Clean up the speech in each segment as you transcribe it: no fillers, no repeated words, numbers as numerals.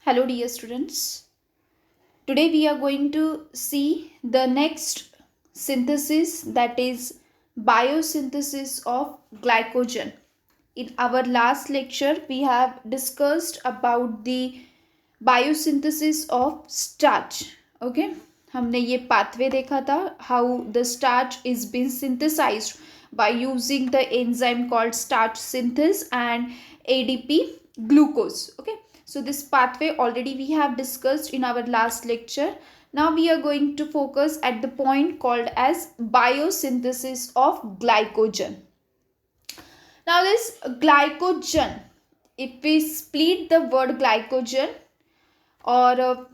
Hello dear students. Today we are going to see the next synthesis, that is biosynthesis of glycogen. In our last lecture we have discussed about the biosynthesis of starch. Okay, हमने ये pathway देखा था, how the starch is being synthesized by using the enzyme called starch synthase and ADP glucose. Okay, so this pathway already we have discussed in our last lecture. Now we are going to focus at the point called as biosynthesis of glycogen. Now this glycogen, if we split the word glycogen or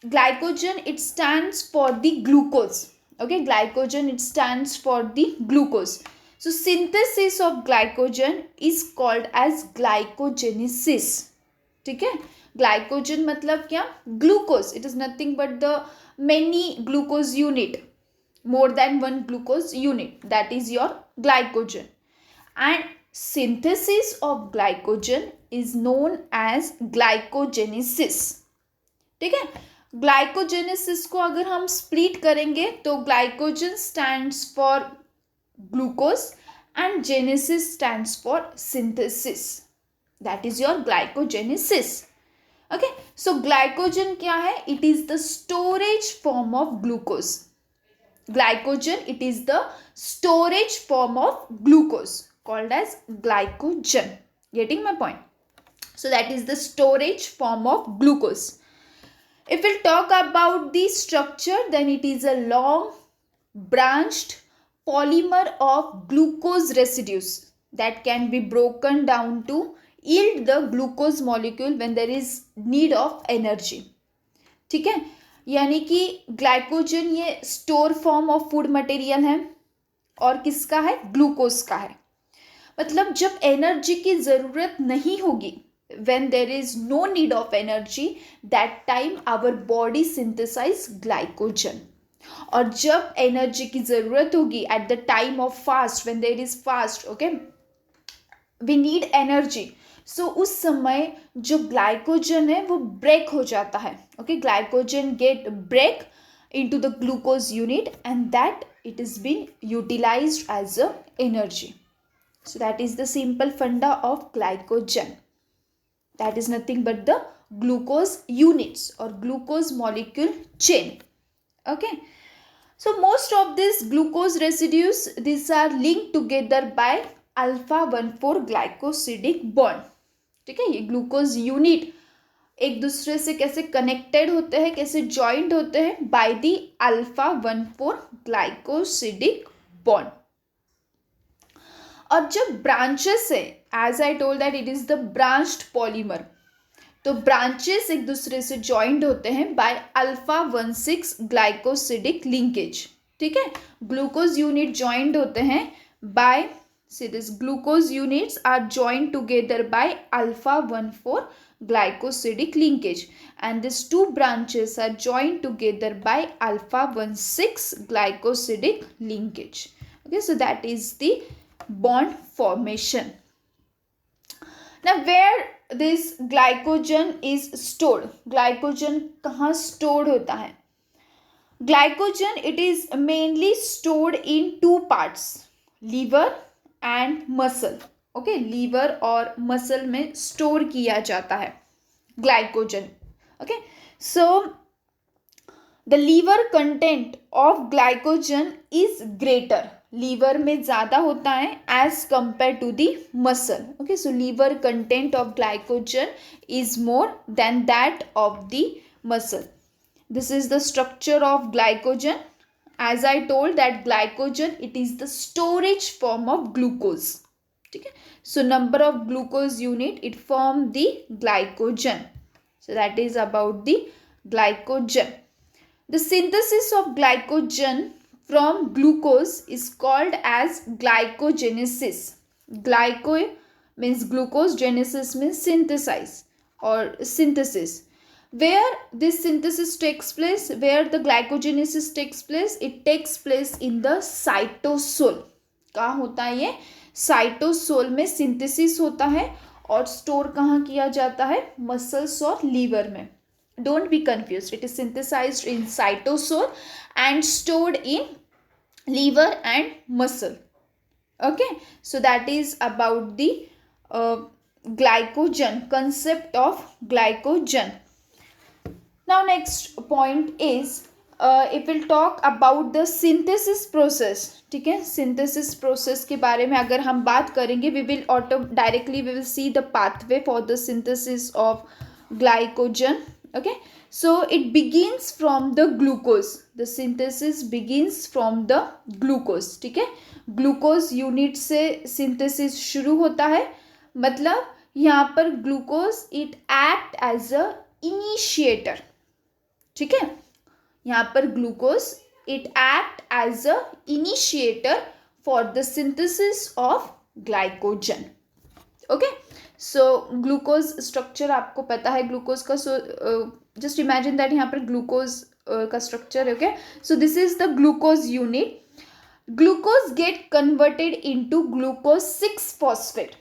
glycogen, it stands for the glucose. Okay, glycogen, it stands for the glucose. So synthesis of glycogen is called as glycogenesis. ठीक है, glycogen मतलब क्या? Glucose. It is nothing but the many glucose unit, more than one glucose unit, that is your glycogen. And synthesis of glycogen is known as glycogenesis. ठीक है, glycogenesis को अगर हम split करेंगे तो glycogen stands for glucose and genesis stands for synthesis. That is your glycogenesis. Okay, so glycogen क्या है? It is the storage form of glucose. Glycogen, it is the storage form of glucose called as glycogen. Getting my point? So that is the storage form of glucose. If we'll talk about the structure, then it is a long branched polymer of glucose residues that can be broken down to yield the glucose molecule when there is need of energy. ठीक है, यानी कि glycogen ये store form of food material है और किसका है? Glucose का है. मतलब जब एनर्जी की ज़रूरत नहीं होगी, when there is no need of energy, that time our body synthesize glycogen. और जब एनर्जी की ज़रूरत होगी at the time of fast, when there is fast, okay, we need energy. सो उस समय जो ग्लाइकोजन है वो ब्रेक हो जाता है. Okay, glycogen get break into the glucose unit and that it is been utilized as a energy. So that is the simple funda of glycogen. That is nothing but the glucose units or glucose molecule chain. Okay, so most of these glucose residues, these are linked together by alpha-1,4 glycosidic bond. ठीक है, ये glucose unit एक दूसरे से कैसे connected होते हैं, कैसे जॉइंट होते हैं? By the alpha-1,4 glycosidic bond. और जब ब्रांचेस है, as I told that it is the branched polymer, तो ब्रांचेस एक दूसरे से जॉइंट होते हैं बाय alpha-1,6 ग्लाइकोसिडिक लिंकेज. ठीक है, ग्लूकोज यूनिट जॉइंट होते हैं bye, see this glucose units are joined together by alpha-1,4 glycosidic linkage, and these two branches are joined together by alpha-1,6 glycosidic linkage. Okay, so that is the bond formation. Now where this glycogen is stored, glycogen कहाँ stored होता है? Glycogen, it is mainly stored in two parts, liver and muscle. Okay, liver और muscle में store किया जाता है glycogen. Okay, so the liver content of glycogen is greater. Liver में ज़्यादा होता है as compare to the muscle. Okay, so liver content of glycogen is more than that of the muscle. This is the structure of glycogen. As I told that glycogen, it is the storage form of glucose. ठीक है, so number of glucose unit, it form the glycogen. So that is about the glycogen. The synthesis of glycogen from glucose is called as glycogenesis. Glyco means glucose, genesis means synthesize or synthesis. Where this synthesis takes place, where the glycogenesis takes place, it takes place in the cytosol. कहाँ होता है ये? Cytosol में synthesis होता है और store कहाँ किया जाता है, मसल्स और लीवर में. Don't be confused, it is synthesized in cytosol and stored in liver and muscle. Okay, so that is about the glycogen, concept of glycogen. Now next point is if we'll talk about the synthesis process. ठीक है, synthesis process के बारे में अगर हम बात करेंगे, we will see the pathway for the synthesis of glycogen. Okay, so it begins from the glucose. The synthesis begins from the glucose. ठीक है, ग्लूकोज यूनिट से सिंथेसिस शुरू होता है. मतलब यहाँ पर glucose it act as a initiator. ठीक है, यहाँ पर glucose it act as a initiator for the synthesis of glycogen. Okay, so glucose structure आपको पता है ग्लूकोज का. सो जस्ट इमेजिन दैट यहाँ पर ग्लूकोज का स्ट्रक्चर है. Okay, so this is the glucose unit. Glucose get converted into glucose six phosphate.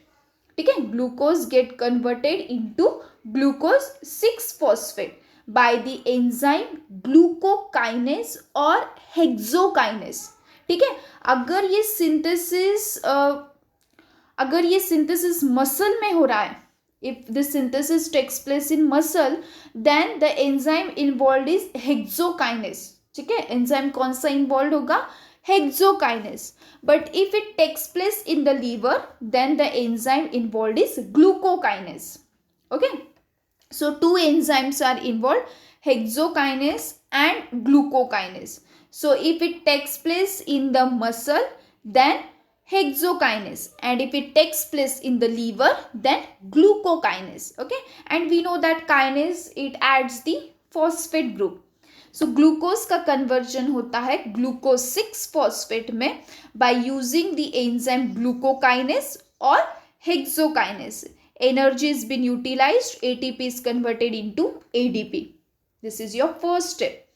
ठीक है, glucose get converted into glucose six phosphate by the enzyme glucokinase और हेक्सोकाइनेस. ठीक है, अगर ये सिंथेसिस मसल में हो रहा है, if the synthesis takes place in muscle, then the enzyme involved is hexokinase. ठीक है, एंजाइम कौन सा इन्वॉल्व होगा, hexokinase. But if it takes place in the liver, then the enzyme involved is glucokinase. Okay, so two enzymes are involved, hexokinase and glucokinase. So if it takes place in the muscle, then hexokinase, and if it takes place in the liver, then glucokinase. Okay, and we know that kinase it adds the phosphate group. So glucose का conversion होता है glucose 6-phosphate में by using the enzyme glucokinase or hexokinase. Energy has been utilized, ATP is converted into ADP. This is your first step.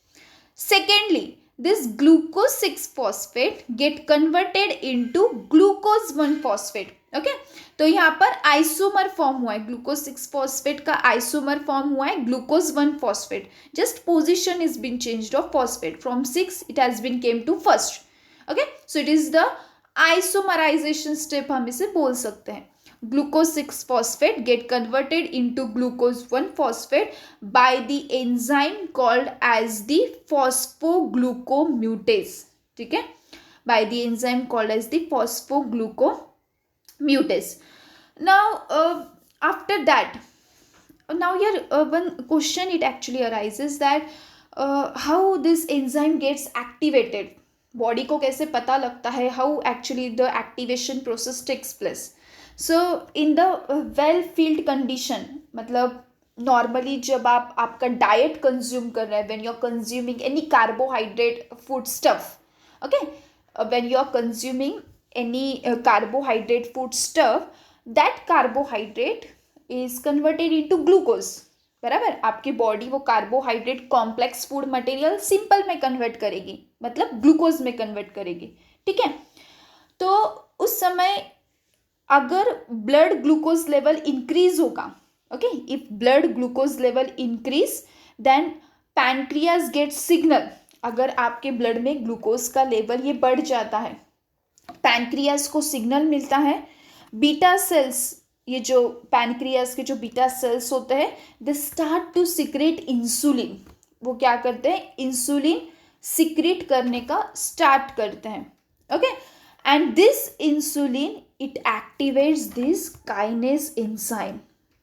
Secondly, this glucose 6-phosphate get converted into glucose 1-phosphate. Okay, तो यहाँ पर isomer form हुआ है, glucose 6-phosphate का isomer form हुआ है glucose 1-phosphate. Just position is been changed of phosphate, from 6 it has been came to first. Okay, so it is the isomerisation step हम इसे बोल सकते हैं. Glucose 6-phosphate get converted into glucose 1-phosphate by the enzyme called as the phosphoglucomutase. ठीक है, by the enzyme called as the phosphoglucomutase. Now after that, now here one question it actually arises that how this enzyme gets activated. Body को कैसे पता लगता है, how actually the activation process takes place. So in the well field condition, मतलब normally जब आप आपका diet consume कर रहे हैं, when you are consuming any carbohydrate food stuff. Okay, when you are consuming any carbohydrate food stuff, that carbohydrate is converted into glucose. बराबर, आपकी body वो carbohydrate complex food material simple में convert करेगी, मतलब glucose में convert करेगी. ठीक है, तो उस समय अगर ब्लड ग्लूकोज लेवल इंक्रीज होगा, okay, if blood glucose level increase, then pancreas get signal. अगर आपके ब्लड में ग्लूकोज का लेवल ये बढ़ जाता है, पैनक्रियाज को सिग्नल मिलता है. बीटा सेल्स, ये जो पैनक्रियाज के जो बीटा सेल्स होते हैं, they start to secrete insulin. वो क्या करते हैं, इंसुलिन सिक्रेट करने का स्टार्ट करते हैं. Okay, and this insulin it activates this kinase enzyme.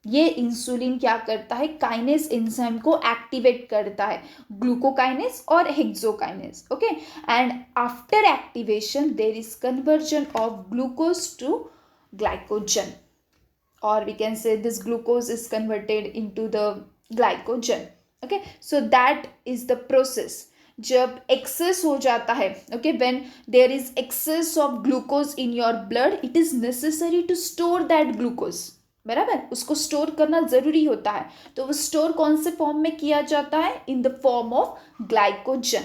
ये इंसुलिन क्या करता है, काइनेस एंजाइम को एक्टिवेट करता है, ग्लूकोकाइनेस और hexokinase. Okay, and after activation there is conversion of glucose to glycogen, और we can say this glucose is converted into the glycogen. Okay, so that is the process. जब excess हो जाता है, okay, when there is excess of glucose in your blood, it is necessary to store that glucose. बराबर, उसको store करना जरूरी होता है. तो वो स्टोर कौन से फॉर्म में किया जाता है, in the form of glycogen.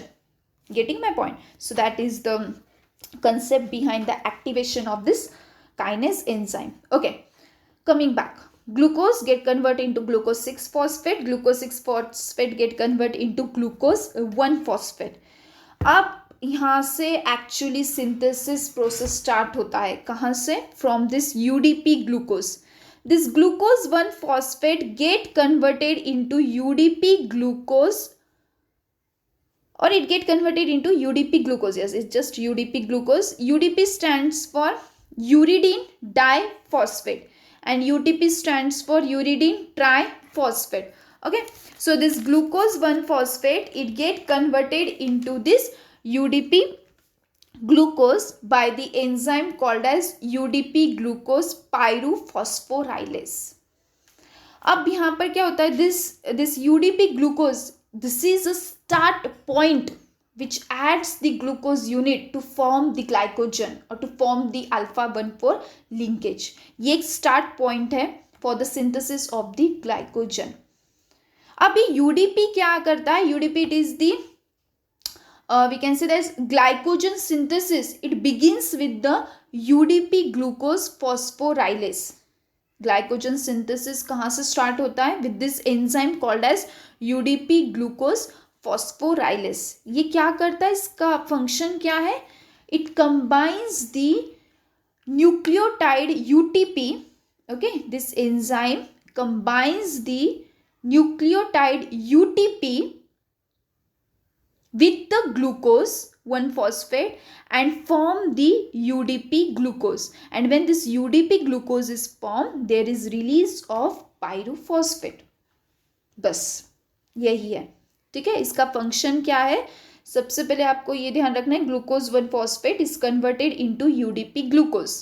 Getting my point? So that is the concept behind the activation of this kinase enzyme. Okay, coming back. glucose get convert into glucose 6 phosphate, glucose 6 phosphate get convert into glucose 1 phosphate. अब यहाँ से actually synthesis process start होता है. कहाँ से? From this UDP glucose. This glucose 1 phosphate get converted into UDP glucose, or it get converted into UDP glucose. Yes, it's just UDP glucose. UDP stands for uridine diphosphate and UTP stands for uridine triphosphate. Okay, so this glucose 1 phosphate, it get converted into this UDP glucose by the enzyme called as UDP glucose pyrophosphorylase. अब यहाँ पर क्या होता है? this UDP glucose, this is a start point which adds the glucose unit to form the glycogen or to form the alpha 1,4 linkage. ये एक start point है for the synthesis of the glycogen. अभी UDP क्या करता है? UDP it is the we can say that glycogen synthesis. It begins with the UDP glucose phosphorylase. Glycogen synthesis कहाँ से start होता है? With this enzyme called as UDP glucose phosphorylase. ये क्या करता है? इसका फंक्शन क्या है? It combines the nucleotide UTP. Okay, this enzyme combines the nucleotide UTP with the glucose 1 phosphate and form the UDP glucose. And when this UDP glucose is formed, there is release of pyrophosphate. बस यही है. ठीक है, इसका function क्या है? सबसे पहले आपको ये ध्यान रखना है, glucose 1 phosphate is converted into UDP glucose.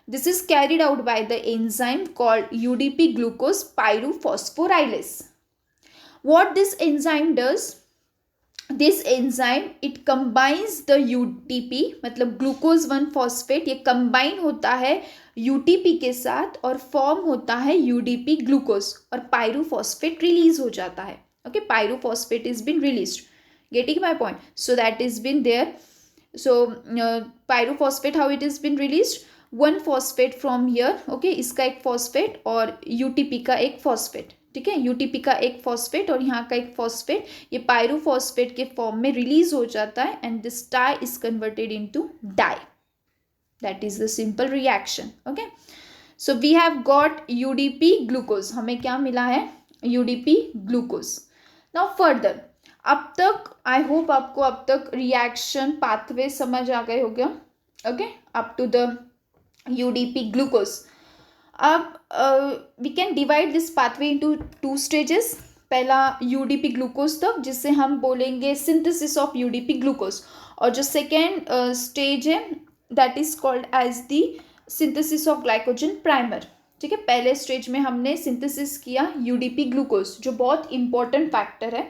This is carried out by the enzyme called UDP glucose pyrophosphorylase. What this enzyme does? This enzyme it combines the UTP, मतलब ग्लूकोज 1 phosphate ये कंबाइन होता है UTP के साथ और form होता है UDP glucose और पायरोफॉस्फेट रिलीज हो जाता है. Okay, pyrophosphate is been released. Getting my point? So that is been there. So pyrophosphate how it is been released? 1 phosphate from here. Okay, इसका एक फॉस्फेट और UTP का एक फॉस्फेट. ठीक है, यूटीपी का एक फॉस्फेट और यहाँ का एक फॉस्फेट, ये पायरोफॉस्फेट के फॉर्म में रिलीज हो जाता है and this die is converted into die. That is the simple reaction. Okay, so we have got UDP glucose. हमें क्या मिला है? UDP glucose. नाउ फर्दर, अब तक आई होप आपको अब तक रिएक्शन पाथवे समझ आ गए हो गया. Okay, up to the UDP glucose. अब we can divide this pathway into 2 stages. पहला यूडीपी ग्लूकोज तक, जिससे हम बोलेंगे सिंथेसिस ऑफ यूडीपी ग्लूकोज, और जो सेकेंड स्टेज है that is called as the synthesis of glycogen primer. ठीक है, पहले स्टेज में हमने सिंथेसिस किया यूडीपी ग्लूकोज, जो बहुत इंपॉर्टेंट फैक्टर है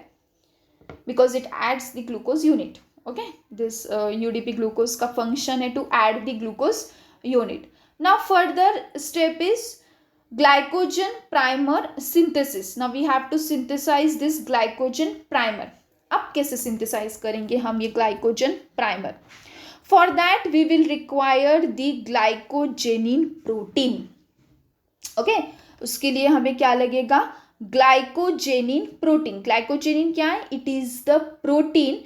because it adds the glucose unit. Okay, this UDP glucose का फंक्शन है to add the glucose unit. Now further step is glycogen primer synthesis. Now we have to synthesize this glycogen primer. अब कैसे synthesize करेंगे हम ये glycogen primer? For that we will require the glycogenin protein. Okay, उसके लिए हमें क्या लगेगा? Glycogenin protein. Glycogenin क्या है? It is the protein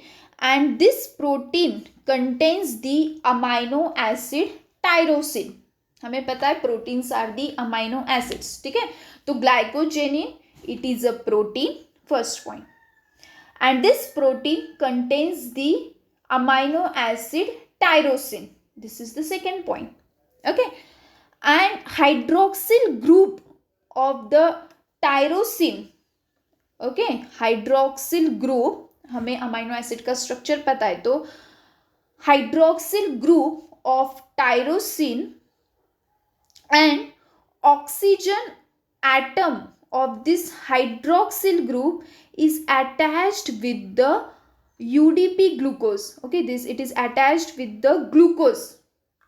and this protein contains the amino acid tyrosine. हमें पता है proteins are the amino acids. ठीक है, तो glycogenin it is a protein, first point, and this protein contains the amino acid tyrosine. This is the second point. Okay, and hydroxyl group of the tyrosine. Okay, hydroxyl group, हमें amino acid का structure पता है, तो hydroxyl group of tyrosine and oxygen atom of this hydroxyl group is attached with the UDP glucose. Okay, this it is attached with the glucose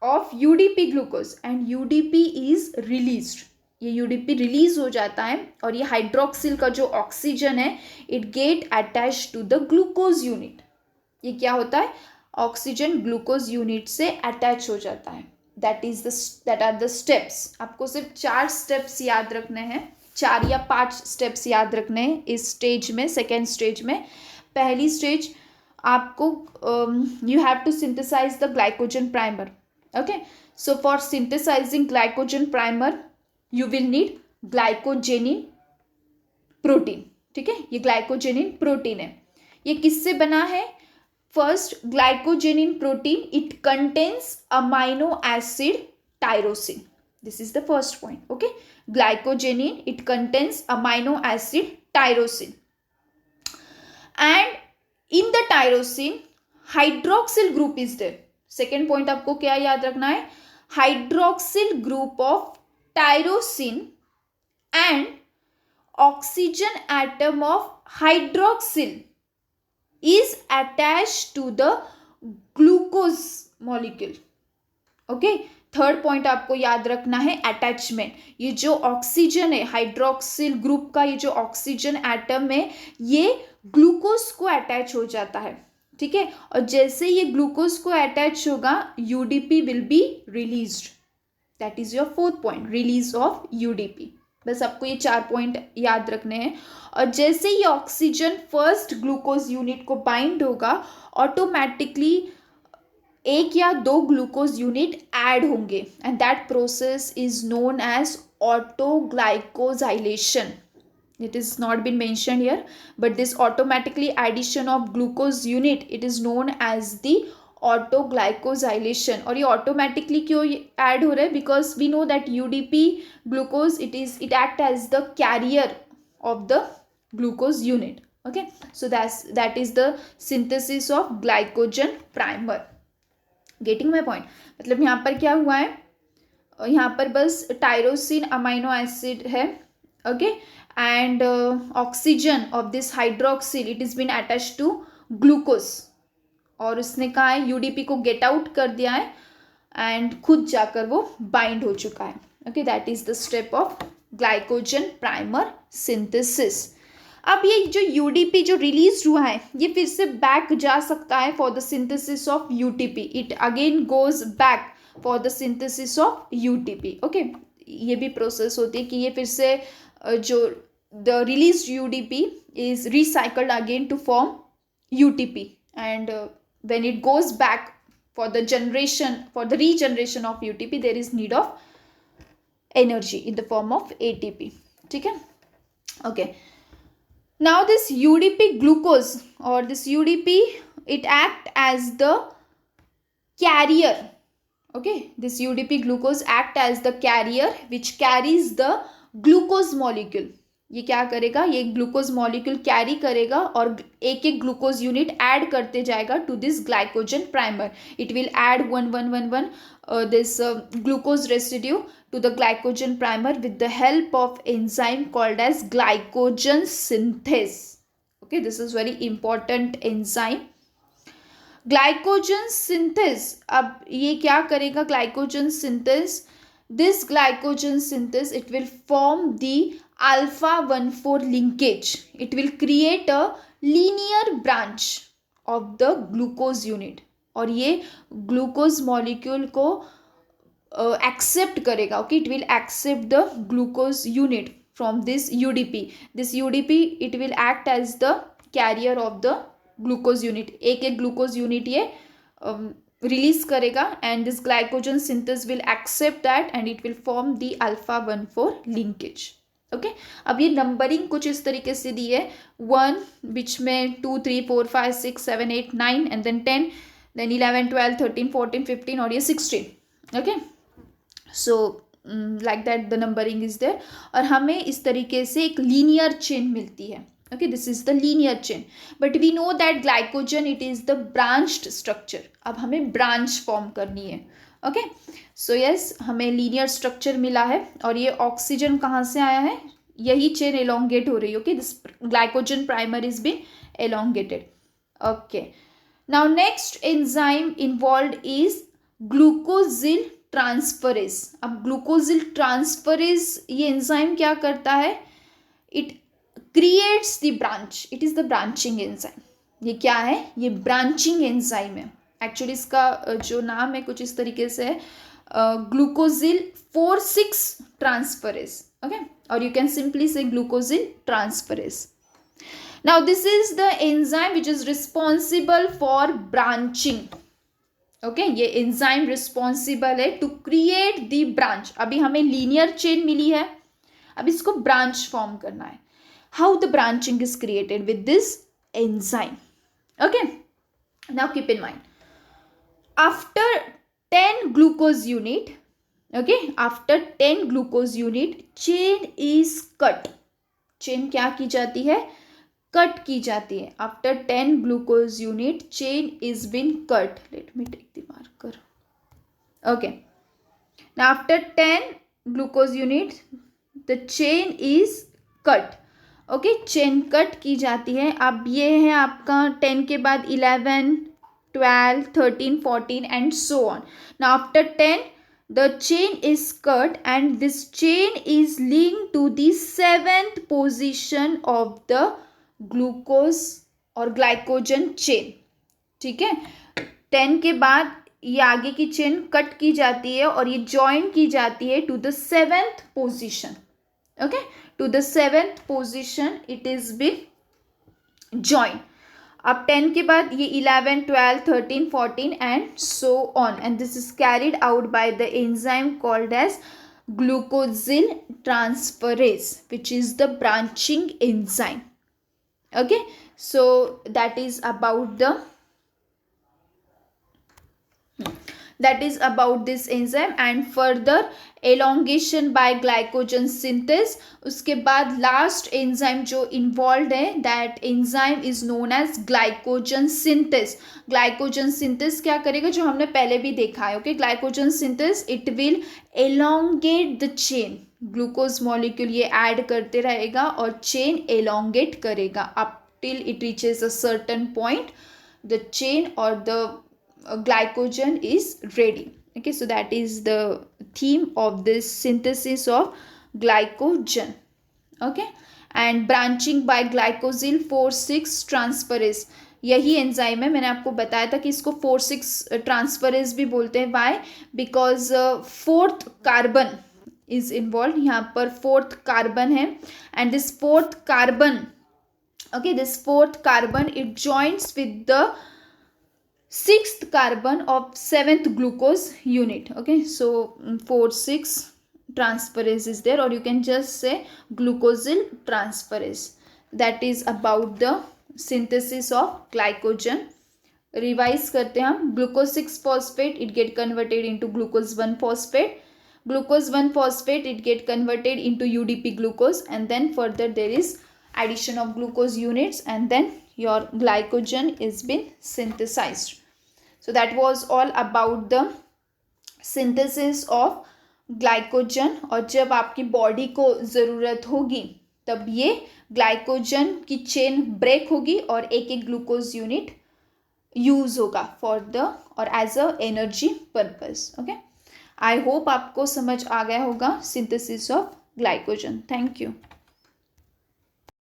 of UDP glucose and UDP is released. ये UDP release हो जाता है और ये hydroxyl का जो oxygen है it get attach to the glucose unit. ये क्या होता है? ऑक्सीजन ग्लूकोज यूनिट से अटैच हो जाता है. that are the steps. आपको सिर्फ 4 steps याद रखने हैं, 4 या 5 steps याद रखने हैं इस स्टेज में, सेकेंड स्टेज में. पहली स्टेज आपको you have to synthesize the glycogen primer. Okay, so for synthesizing glycogen primer you will need glycogenin protein. ठीक है, ये ग्लाइकोजेनिन प्रोटीन है. ये किससे बना है? First, glycogenin protein, it contains amino acid tyrosine. This is the first point. Okay, glycogenin, it contains amino acid tyrosine, and in the tyrosine hydroxyl group is there. Second point आपको क्या याद रखना है? Hydroxyl group of tyrosine and oxygen atom of hydroxyl is attached to the glucose molecule. Okay, third point आपको याद रखना है attachment. ये जो ऑक्सीजन है, हाइड्रोक्सिल ग्रुप का ये जो ऑक्सीजन एटम है, ये ग्लूकोज को अटैच हो जाता है. ठीक है, और जैसे ये ग्लूकोज को अटैच होगा, UDP will be released. That is your fourth point, release of UDP. बस आपको ये 4 पॉइंट याद रखने हैं. और जैसे ये ऑक्सीजन फर्स्ट ग्लूकोज यूनिट को बाइंड होगा, ऑटोमेटिकली 1 या 2 ग्लूकोज यूनिट ऐड होंगे, and that process is known as autoglycosylation. It is not been mentioned here, but this automatically addition of glucose unit, it is known as the autoglycosylation. और ये automatically क्यों add हो रहा है? Because we know that UDP glucose it act as the carrier of the glucose unit. Okay, so that is the synthesis of glycogen primer. Getting my point? मतलब यहाँ पर क्या हुआ है, यहाँ पर बस टायरोसिन अमाइनो एसिड है. Okay, and oxygen of this hydroxyl, it is been attached to glucose, और उसने कहा है यूडीपी को गेट आउट कर दिया है, एंड खुद जाकर वो बाइंड हो चुका है. Okay, that is the step of glycogen primer synthesis. अब ये जो यूडीपी जो रिलीज हुआ है, ये फिर से बैक जा सकता है for the synthesis of UTP. It again goes back for the synthesis of UTP. Okay, ये भी प्रोसेस होती है कि ये फिर से जो the release UDP is recycled again to form UTP, and when it goes back for the regeneration of UTP, there is need of energy in the form of ATP. ठीक है? Okay. Now this UDP glucose or this UDP, it act as the carrier. Okay, this UDP glucose act as the carrier which carries the glucose molecule. ये क्या करेगा? ये glucose molecule carry करेगा और एक एक ग्लूकोज यूनिट ऐड करते जाएगा to this glycogen primer. It will add 1 this glucose residue to the glycogen primer with the help of enzyme called as glycogen synthase. Okay, this is very important enzyme, glycogen synthase. अब ये क्या करेगा glycogen synthase? This glycogen synthesis, it will form the alpha 1,4 linkage. It will create a linear branch of the glucose unit. और ये glucose molecule को accept करेगा. Okay, it will accept the glucose unit from this UDP. This UDP, it will act as the carrier of the glucose unit. एक एक glucose unit ये release करेगा, and this glycogen synthase will accept that, and it will form the alpha 1,4 linkage. Okay, अब ये numbering कुछ इस तरीके से दी है. 1 बीच में 2 3 4 5 6 7 8 9 एंड देन 10, देन 11 12 13 14 15 और ये 16. Okay, so like that the numbering is there. और हमें इस तरीके से एक लीनियर चेन मिलती है. Okay, this is the linear chain, but we know that glycogen, it is the branched structure. अब हमें branch form करनी है. Okay, so yes, हमें linear structure मिला है, और ये ऑक्सीजन कहाँ से आया है? यही चेन elongate हो रही है. Okay, this glycogen primer is been elongated. Okay, now next enzyme involved is glucosyl transferase. अब glucosyl transferase ये enzyme क्या करता है? It creates the branch. It is the branching enzyme. ये क्या है? ये branching enzyme है. एक्चुअली इसका जो नाम है कुछ इस तरीके से है. glucosyl 4,6 transferase. Okay, or you can simply say glucosyl transferase. Now this is the enzyme which is responsible for branching. Okay, ये enzyme responsible है to create the branch. अभी हमें linear chain मिली है, अब इसको branch form करना है. How the branching is created with this enzyme. Okay, now keep in mind, after 10 glucose unit, okay, after 10 glucose unit, chain is cut. chain क्या की जाती है? कट की जाती है. After 10 glucose unit chain is been cut. Let me take the marker. Okay, now after 10 glucose unit the chain is cut. Okay, chain cut की जाती है. अब ये है आपका 10 के बाद 11, 12, 13, 14 and so on. Now after 10 the chain is cut and this chain is linked to the 7th position of the glucose और ग्लाइकोजन चेन. ठीक है, 10 के बाद ये आगे की चेन कट की जाती है और ये ज्वाइन की जाती है to the 7th position. Okay, to the 7th position it is been join. अब 10 के बाद ये 11, 12, 13, 14 and so on, and this is carried out by the enzyme called as glucosyl transferase, which is the branching enzyme. Okay, so that is about this enzyme. And further elongation by glycogen synthesis. उसके बाद last enzyme जो involved है, that enzyme is known as glycogen synthesis. glycogen synthesis क्या करेगा, जो हमने पहले भी देखा है. okay, glycogen synthesis it will elongate the chain. Glucose molecule ये ऐड करते रहेगा और चेन elongate करेगा up till it reaches a certain point. the chain or the glycogen is ready. Okay, so that is the theme of this synthesis of glycogen. Okay, and branching by glycosyl 4,6 transferase. यही enzyme है, मैंने आपको बताया था कि इसको 4,6 transferase भी बोलते हैं. Why? Because 4th carbon is involve. यहाँ पर 4th कार्बन है and this 4th carbon, okay, this 4th carbon it joins with the 6th carbon of 7th glucose unit. Okay, so 4,6 transferase is there, or you can just say glucosyl transferase. That is about the synthesis of glycogen. Revise करते हैं हम. glucose 6 phosphate it get converted into glucose 1 phosphate. glucose 1 phosphate it get converted into UDP glucose, and then further there is addition of glucose units, and then your glycogen is been synthesized. So that was all about the synthesis of glycogen. और जब आपकी body को ज़रूरत होगी तब ये glycogen की chain break होगी और एक एक ग्लूकोज यूनिट यूज होगा फॉर द और as a energy purpose. Okay, I hope आपको समझ आ गया होगा synthesis of glycogen. Thank you.